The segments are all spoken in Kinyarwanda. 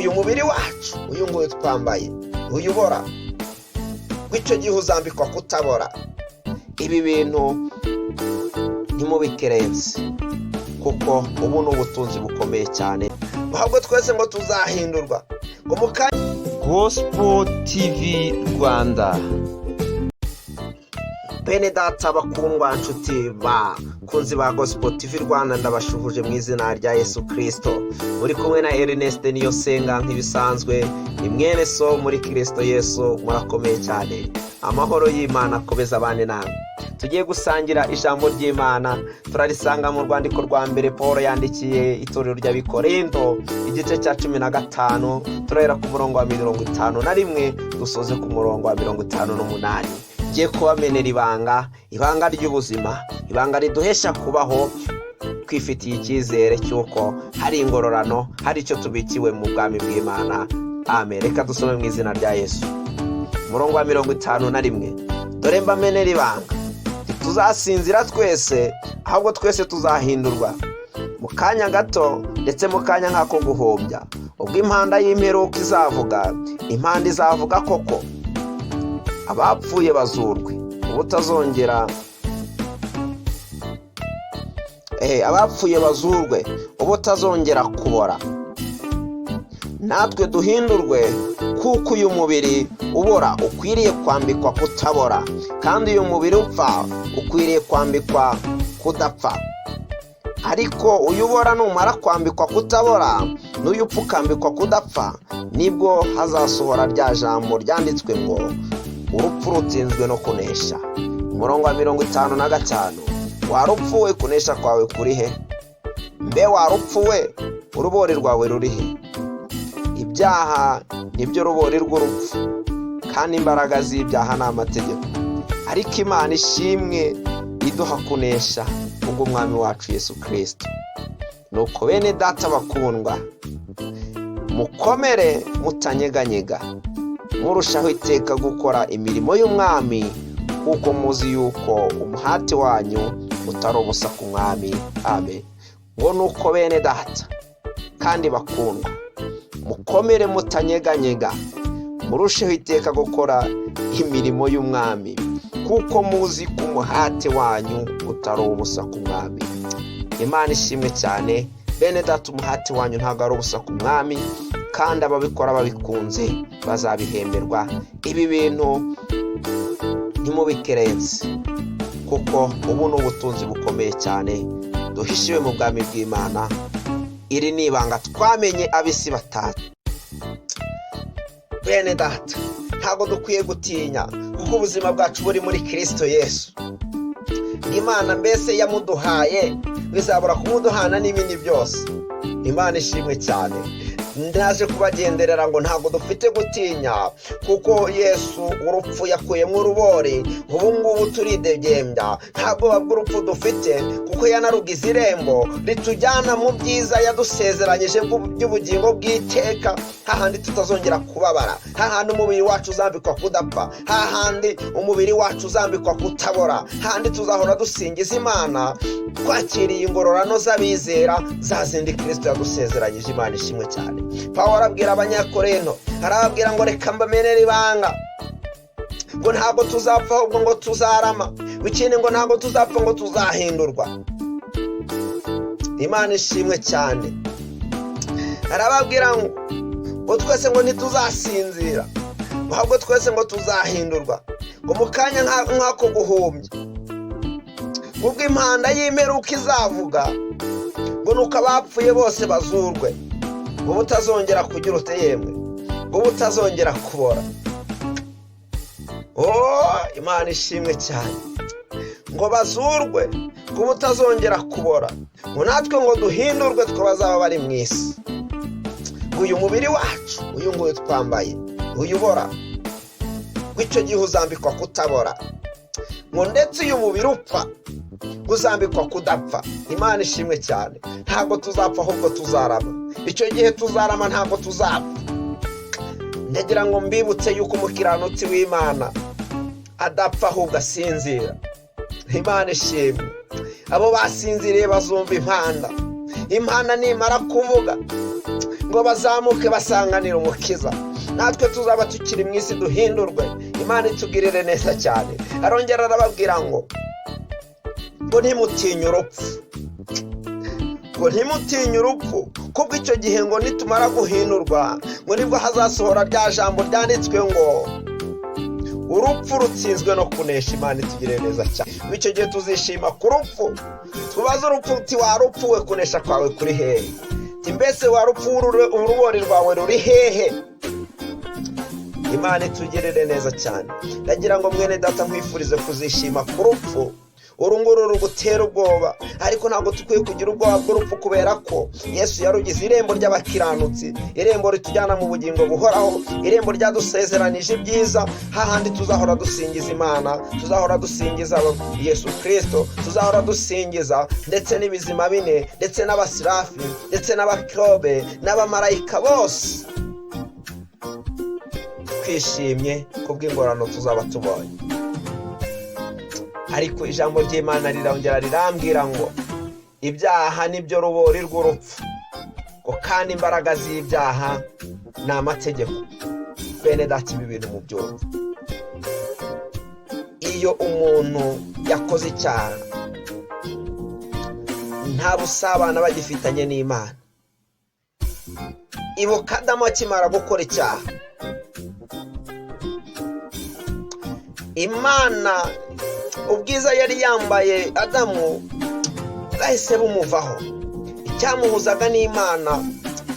uyu mubiri wacu uyu nguyu twambaye uyubora, w'icyo gihe uzambikwa kutabora. Ibi bintu ntimubikerense, kuko ubu ni ubutunzi bukomeye cyane. Ahubwo twese ngo tuzahindurwa ngo mu kanya. Gospel TV Rwanda. Bene data bakundwa, nshuti bakunzi ba Gospel TV Rwanda, ndabashuhuje mu izina rya Yesu Kristo. Muri kumwe na Ernest Niyosenga nk'ibisanzwe, ni mwene so muri Kristo Yesu. Murakomeye cyane, amahoro y'Imana akomeza abane namwe. Tugiye gusangira ijambo ry'Imana, turarisanga mu rwandiko rwa mbere Paul yandikiye itorero ry'Abikorinto, igice cya 15, turahera ku murongo wa 51 dusoze ku murongo wa 58. Ngiye kubamenera ibanga ry'ubuzima, ibanga riduhesha kubaho twifitiye icyizere cy'uko hari ingororano, hari icyo tubikiwe mu bwami bw'Imana. Amen. Reka dusome mu izina rya Yesu. Murongo wa 51. Dore mbamenera ibanga, tuzasinzira twese, ahubwo twese tuzahindurwa mu kanya gato, ndetse mu kanya nk'ako guhumbya. Ubwo impanda y'imperuka izavuga, impanda izavuga koko, abapfuye bazurwe, ubutazongera abapfuye bazurwe, ubutazongera kubora. Natwe duhindurwe, kuko uyu mubiri ubora ukwiriye kwambikwa kutabora, kandi uyu mubiri upfa ukwiriye kwambikwa kudapfa. Ariko uyu ubora numara kwambikwa kutabora, n'uyu upfa ukambikwa kudapfa, nibwo hazasohora rya jambo ryanditswe ngo urupfu rutsinzwe no kunesha. Umurongo wa 55. Warupfuwe, kunesha kwawe kuri he? Mbe warupfuwe, urubori rwawe ruri he? Ibyaha nibyo rubori rw'urupfu, kandi imbaraga z'ibyaha ni amategeko. Ariko Imana ishimwe iduha kunesha kubw'umwami wacu Yesu Kristo. Nuko bene data bakundwa, mukomere mutanyeganyega, murushaho iteka gukora imirimo y'umwami, kuko muzi yuko umuhati wanyu utari ubusa ku mwami. Amen. Ngo nuko bene data kandi bakundwa, mukomere mutanyeganyega, murusheho iteka gukora imirimo y'umwami, kuko muzi ko umuhati wanyu utari ubusa ku mwami. Imana ishimwe cyane. Bene data, umuhati wanyu ntabwo ari ubusa ku mwami, kandi ababikora babikunze bazabihemberwa. Ibi bintu ntimubikerense, kuko ubu ni ubutunzi bukomeye cyane duhishiwe mu bwami bw'Imana. Iri ni ibanga twamenye ab'isi batazi. Bene data, ntabwo dukwiye gutinya, kuko ubuzima bwacu buri muri Kristo Yesu. Imana mbese yamuduhaye, bizabura kumuduhana n'ibindi byose. Imana ishimwe cyane. Ndaje kubagenderera ngo ntabwo dufite gutinya, kuko Yesu urupfu yakuyemo urubori. Ubu ngubu turidegembya, ntabwo bw'urupfu dufite, kuko yanarugize irembo ritujyana mu byiza yadusezeranyije by'ubugingo bw'iteka, hahandi tutazongera kubabara, hahandi umubiri wacu uzambikwa kudapfa, hahandi umubiri wacu uzambikwa kutabora, hahandi tuzahora dusingiza Imana, twakiriye ingororano z'abizera, zazindi Kristo yadusezeranyije. Imana ishimwe cyane. Pawulo arabwira Abanyakorinto, arababwira ngo reka mbamenere ibanga, ngo ntabwo tuzapfa ahubwo ngo tuzarama, ikindi ngo ntabwo tuzapfa ngo tuzahindurwa. Imana ishimwe cyane. Arababwira ngo twese ngo ntituzasinzira, ahubwo twese ngo tuzahindurwa ngo mu kanya nk'ako guhumbya. Ubwo impanda y'imperuka izavuga, ngo nuko abapfuye bose bazurwe, ngo butazongera kugira yemwe, ngo butazongera kubora. Imana ishimwe cyane. Ngo bazurwe, ngo butazongera kubora, ngo natwe ngo duhindurwe twe bazaba bari mu isi. Ngo uyu mubiri wacu uyu nguyu twambaye uyubora, w'icyo gihe uzambikwa kutabora. Ngo ndetse uyu mubiri upfa uzambikwa kudapfa. Imana ishimwe cyane. Ntabwo tuzapfa ahubwo tuzarama. Icyo gihe tuzarama, ntabwo tuzapfa. Ndagira ngo mbibutse yuko umukiranutsi w'Imana adapfa ahubwo asinzira. Imana ishimwe. Abo basinziriye bazumva impanda. Impanda nimara kuvuga, ngo bazamuke basanganira umukiza. Natwe tuzaba tukiri mu isi duhindurwe. Imana itugirire neza cyane. Arongera arababwira ngo ntimutinye urupfu, ngo ntimutinye urupfu, kubwo icyo gihe ngo nitumara guhindurwa ngo nibwo hazasohora rya jambo ryanditswe ngo urupfu rutsinzwe no kunesha. Imana itugirire neza cyane. Icyo gihe tuzishima ku rupfu, tubaze urupfu uti warupfuwe, kunesha kwawe kuri hehe? Mbese warupfu urubori rwawe ruri hehe? Imana itugirire neza cyane. Ndagira ngo mwene data nkwifurize kuzishima ku rupfu. Urunguru rugutera ubwoba, ariko ntabwo tukwiye kugira ubwoba bw'urupfu, kubera ko Yesu yarugize irembo ry'abakiranutsi, irembo ritujyana mu bugingo buhoraho, irembo ryadusezeranije ibyiza, hahandi tuzahora dusingiza Imana, tuzahora dusingiza Yesu Kristo, tuzahora dusingiza ndetse n'ibizima bine, ndetse n'abasirafi, ndetse n'abakrobe, n'abamarayika bose, twishimye kubw'ingorano tuzaba tubonye. Ariko ijambo ry'Imana rirongera rirambwira ngo ibyaha nibyo rubori rw'urupfu, ngo kandi imbaraga z'ibyaha ni amategeko. Bene data, ibi bintu mu byumva. Iyo umuntu yakoze icyaha, nta busabana bagifitanye n'Imana. Ibuka Adamu akimara gukora icyaha, Imana ubwiza yari yambaye Adamu bwahise bumuvaho. Icyamuhuzaga n'Imana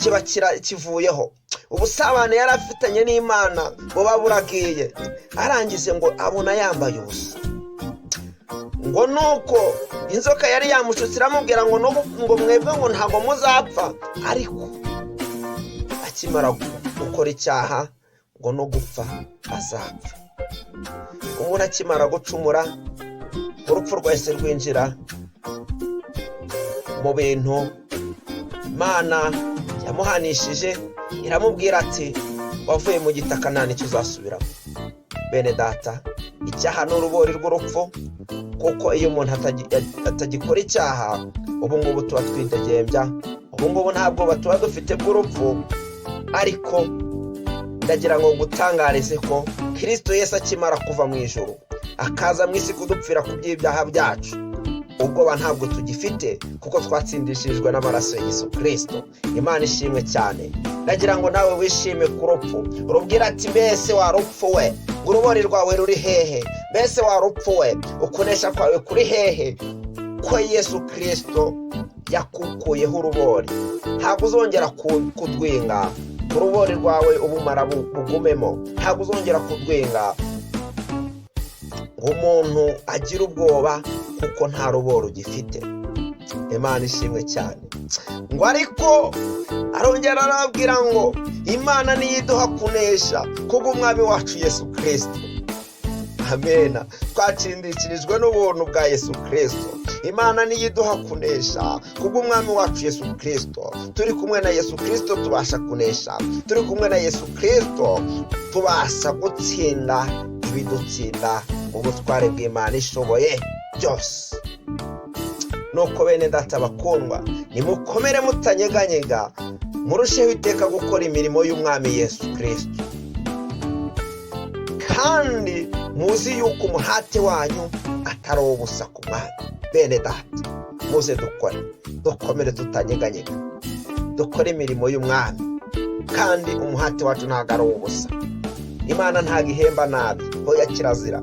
kiba kivuyeho. Ubusabane yari afitanye n'Imana buba buragiye. Arangize ngo abona yambaye ubusa. Ngo nuko inzoka yari yamushutse iramubwira ngo mwebwe ngo ntabwo muzapfa. Ariko akimara gukora icyaha ngo no gupfa azapfa. Umuntu akimara gucumura, urupfu rwahise rwinjira mu bintu Imana yamuhanishije. Iramubwira ati wavuye mu gitaka nta nicyo uzasubiramo. Bene data, icyaha ni urubori rw'urupfu, kuko iyo umuntu atagikora icyaha, ubu ngubu tuba twidegembya, ubu ngubu ntabwo tuba dufite bw'urupfu. Ariko ndagira ngo gutangarize ko Kristo Yesu akimara kuva mu ijuru akaza mu isi kudupfira ku by'ibyaha byacu, ubwoba ntabwo tugifite, kuko twatsindishirijwe n'amaraso ya Yesu Kristo. Imana ishimwe cyane. Ndagira ngo nawe wishime ku rupfu. Urubwira ati mbese warupfuwe, ngo urubori rwawe ruri hehe? Mbese warupfuwe, ukunesha kwawe kuri hehe? Ko Yesu Kristo yakukuyeho urubori, ntabwo uzongera kudwinga. Urubori rwawe ubumara bugumemo, ntabwo uzongera kudwinga ngo umuntu agira ubwoba, kuko nta rubori ugifite. Imana ishimwe cyane. Ngo ariko arongera arababwira ngo Imana niyo iduha kunesha kubw'umwami wacu Yesu Kristo. Amena. Twatsindishirijwe n'ubuntu bwa Yesu Kristo. Imana niyo iduha kunesha kubw'umwami wacu Yesu Kristo. Turi kumwe na Yesu Kristo tubasha kunesha. Turi kumwe na Yesu Kristo tubasha gutsinda ibidutsinda mu butware bw'Imana ishoboye byose. Nuko bene data bakundwa, nimukomere mutanyeganyega, murusheho iteka gukora imirimo y'umwami Yesu Kristo, kandi muzi yuko umuhate wanyu atari ubusa ku mwami. Bene data, muze dukomere tutanyeganyega, dukore imirimo y'umwami, kandi umuhate wacu ntabwo ari ubusa. Imana ntabwo ihemba nabi, oya kirazira.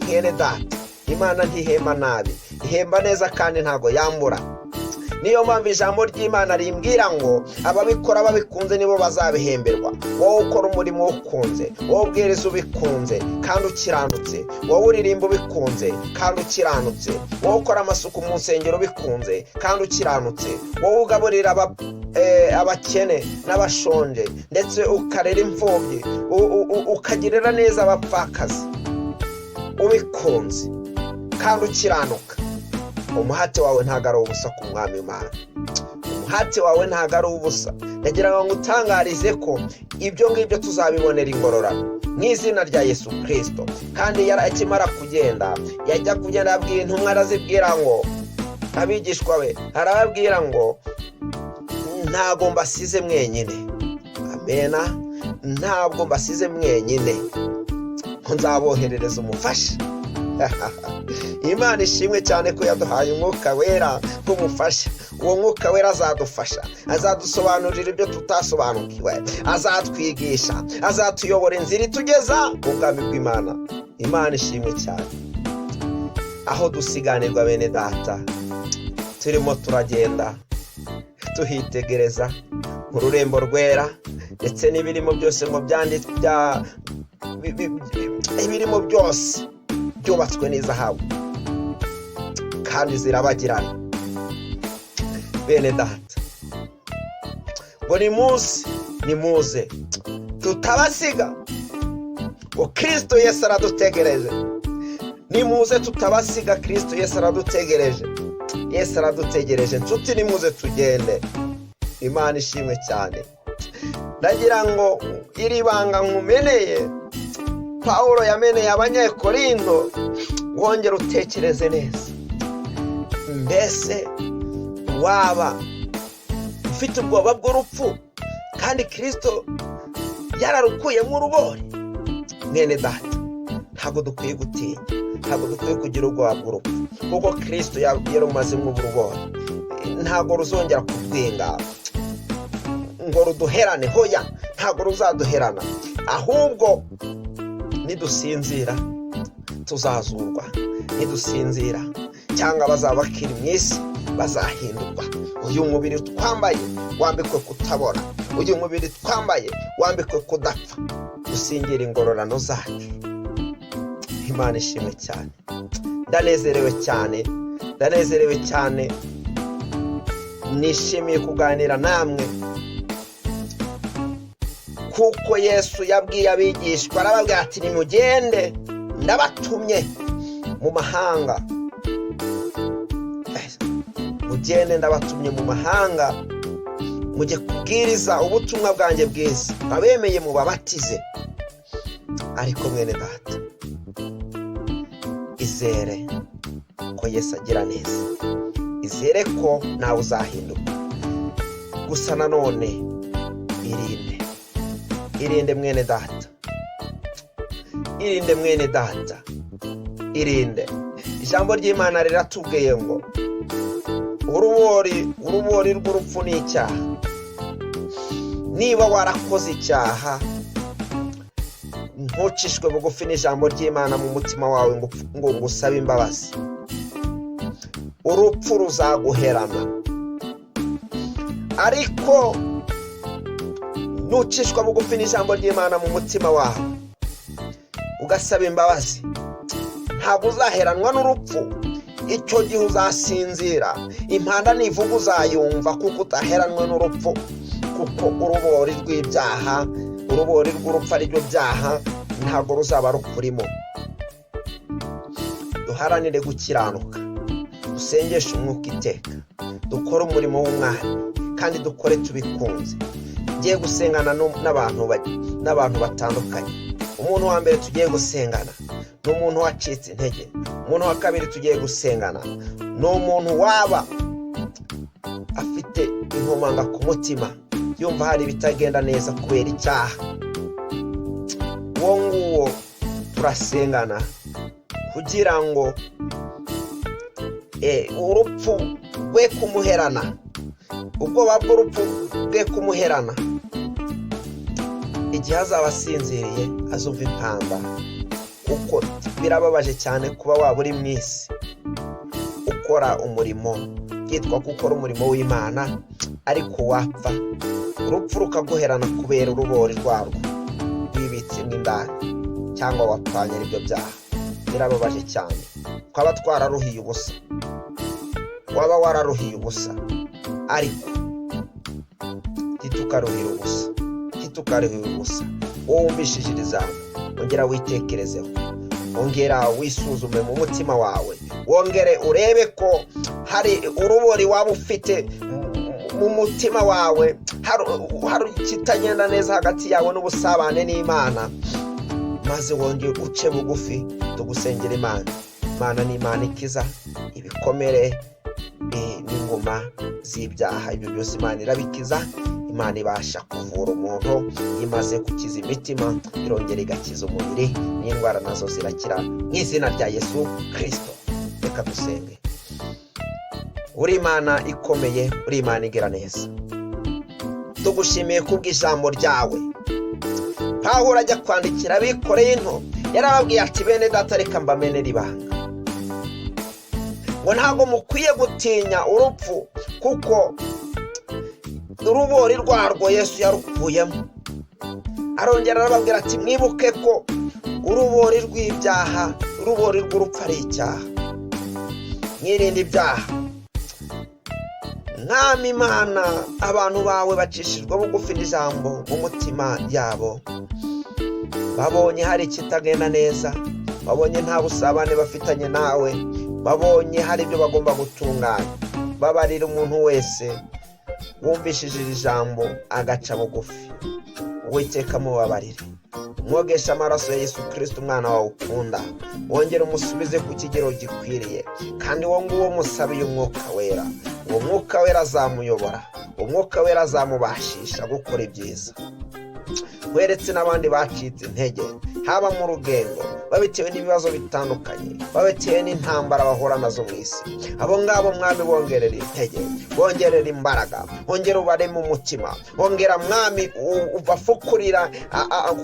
Bene data, Imana ntihemba nabi, ihemba neza kandi ntabwo yambura. Niyo mpamvu ijambo ry'Imana rimbwira ngo ababikora babikunze nibo bazabihemberwa. Wowe ukora umurimo ukunze, wowe ubwiriza ubikunze kandi ukiranutse, wowe uririmba ubikunze kandi ukiranutse, wowe ukora amasuku mu nsengero ubikunze kandi ukiranutse, wowe ugaburira abakene n'abashonje, ndetse ukarera imfubyi, ukagirira neza abapfakazi ubikunze kandi ukiranuka, umuhate wawe ntabwo ari ubusa ku mwami Imana. Umuhate wawe ntabwo ari ubusa. Ndagira ngo ngutangarize ko ibyo ngibyo tuzabibonera ingororano mu izina rya Yesu Kristo. Kandi akimara kugenda, yajya kugenda abwira intumwa, arazibwira ngo abigishwa be, arababwira ngo ntago mbasize mwenyine, bena ntabwo mbasize mwenyine, ko nzaboherereza umufasha. Imana ishimwe cyane ko yaduhaye umwuka wera nk'umufasha. Uwo mwuka wera azadufasha, azadusobanurira ibyo tutasobanukiwe, azatwigisha, azatuyobora inzira itugeza mu bwami bw'Imana. Imana ishimwe cyane. Aho dusiganirwa bene data, turimo turagenda tuhitegereza mu rurembo rwera, ndetse n'ibirimo byose ngo ibirimo byose byubatswe n'izahabu kandi zirabagirana. Bene data, ngo nimuze tutabasiga, ngo Kristo Yesu aradutegereje. Nimuze tutabasiga, Kristo Yesu aradutegereje. Yesu aradutegereje. Nshuti, nimuze tugende. Imana ishimwe cyane. Ndagira ngo iri banga nkumeneye Pawulo yameneye Abanyekorinto, wongere utekereze neza. Mbese waba ufite ubwoba bw'urupfu kandi Kristo yararukuyemo urubori? Mwene data, ntabwo dukwiye gutinya, ntabwo dukwiye kugira ubwoba bw'urupfu, kuko Kristo yarumazemo urubori. Ntabwo ruzongera kudwinga ngo ruduherane. Hoya, ntabwo ruzaduherana, ahubwo nidusinzira tuzazurwa. Nidusinzira cyangwa bazaba bakiri mu isi bazahindurwa. Uyu mubiri twambaye wambikwe kutabona, uyu mubiri twambaye wambikwe kudapfa, dusingira ingororano zacu. Imana ishimwe cyane. Ndanezerewe cyane. Nishimiye kuganira namwe, kuko Yesu yabwiye abigishwa, arababwira ati nimugende, ndabatumye mu mahanga. Mugende, ndabatumye mu mahanga, mujye kubwiriza ubutumwa bwanjye bwiza, abemeye mubabatize. Ariko mwene data, izere ko Yesu agira neza, izere ko nawe uzahinduka. Gusa nanone irinde mwene data, irinde. Ijambo ry'Imana riratubwiye ngo urubori rw'urupfu ni icyaha. Niba warakoze icyaha, ntucishwe bugufi n'ijambo ry'Imana mu mutima wawe ngo ngusabe imbabazi, urupfu ruzaguherana. Ariko nucishwa bugufi n'ijambo ry'Imana mu mutima wawe ugasaba imbabazi, ntabwo uzaheranwa n'urupfu. Icyo gihe uzasinzira, impanda nivuga uzayumva, kuko utaheranwe n'urupfu. Kuko urubori rw'ibyaha, urubori rw'urupfu ari byo byaha, ntabwo ruzaba rukurimo. Duharanire gukiranuka, dusengeshe umwuka iteka, dukore umurimo w'Umwami, kandi dukore tubikunze. Tugiye gusengana n'abantu batandukanye. Umuntu wa mbere tugiye gusengana ni umuntu wacitse intege. Umuntu wa kabiri tugiye gusengana ni umuntu waba afite inkomanga ku mutima, yumva hari ibitagenda neza kubera icyaha. Uwo nguwo turasengana kugira ngo urupfu rwe kumuherana, ubwoba bw'urupfu bwe kumuherana. Igihe azaba asinziriye azumva impanda, kuko birababaje cyane kuba waba uri mu isi ukora umurimo, byitwa ko ukora umurimo w'Imana, ariko wapfa urupfu rukaguherana kubera urubori rwarwo rwibitsemo indani, cyangwa wapfanye n'ibyo byaha. Birababaje cyane. Twaba twararuhiye ubusa, waba wararuhiye ubusa, ariko ntitukaruhire ubusa. Wowe wumvishije iri jambo, ongera witekerezeho, ongera wisuzume mu mutima wawe, wongere urebe ko hari urubori waba ufite mu mutima wawe, hari ikitagenda neza hagati yawe n'ubusabane n'Imana, maze wongere uce bugufi tugusengera Imana. Imana ni Imana ikiza ibikomere n'ingoma z'ibyaha. Ibyo byose Imana irabikiza. Imana ibasha kuvura umuntu, imaze gukiza imitima irongera igakiza umubiri, n'indwara nazo zirakira mu izina rya Yesu Kristo. Reka dusenge. Uri Imana ikomeye, uri Imana igira neza, tugushimiye kubw'ijambo ryawe. Pawulo ajya kwandikira abikoreye into yarababwiye ati bene data reka mbamenere ibanga ngo ntabwo mukwiye gutinya urupfu kuko urubori rwarwo Yesu yarukuyemo. Arongera arababwira ati mwibuke ko urubori rw'ibyaha, urubori rw'urupfu ari icyaha. Mwirinde ibyaha. Mwami Imana, abantu bawe bacishijwe bugufi n'ijambo mu mutima yabo, babonye hari ikitagenda neza, babonye nta busabane bafitanye nawe, babonye hari ibyo bagomba gutunganya. Babarira umuntu wese wumvishije iri jambo agaca bugufi. Uwiteka mubabarire, umwogesha amaraso ya Yesu Kristo umwana wawe ukunda, wongere umusubize ku kigero gikwiriye, kandi wowe nguwo musabiye umwuka wera. Uwo mwuka wera azamuyobora, umwuka wera azamubashisha gukora ibyiza. Weretse n'abandi bacitse intege, haba mu rugendo, babitewe n'ibibazo bitandukanye, babitewe n'intambara bahura nazo mu isi. Abo ngabo Mwami bongerera intege, bongerera imbaraga, wongera ubare mu mutima, wongera Mwami ubafukurira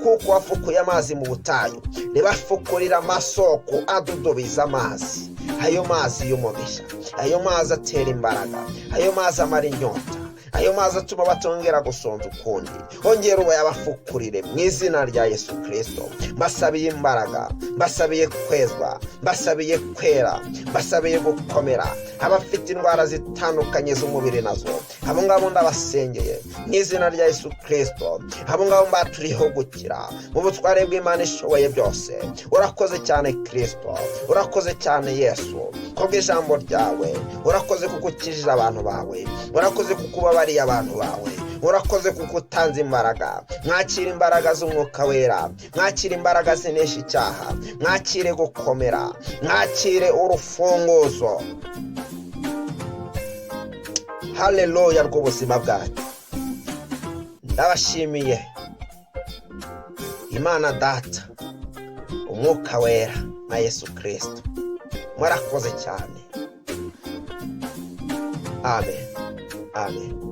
kuko wafukuye amazi mu butayu, nibafukurira amasoko adudubiza amazi. Ayo mazi y'umugisha, ayo mazi atera imbaraga, ayo mazi amara inyota, ayo mazi atuma batongera gusonza ukundi. Ongera ubayabafukurire mu izina rya Yesu Kristo. Mbasabiye imbaraga, mbasabiye kwezwa, mbasabiye kwera, mbasabiye gukomera. Abafite indwara zitandukanye z'umubiri nazo, abo ngabo ndabasengeye mu izina rya Yesu Kristo. Abo ngabo mbaturiho gukira mu butware bw'Imana ishoboye byose. Urakoze cyane Kristo, urakoze cyane Yesu kubw'ijambo ryawe. Urakoze kuko ukijije abantu bawe, urakoze kuko ubabariye abantu bawe, urakoze kuko utanze imbaraga. Mwakire imbaraga z'umwuka wera, mwakire imbaraga zinesha icyaha, mwakire gukomera, mwakire urufunguzo, haleluya, rw'ubuzima bwacu. Ndabashimiye Imana Data, umwuka wera na Yesu Kristo. Mwarakoze cyane. Amen. Amen.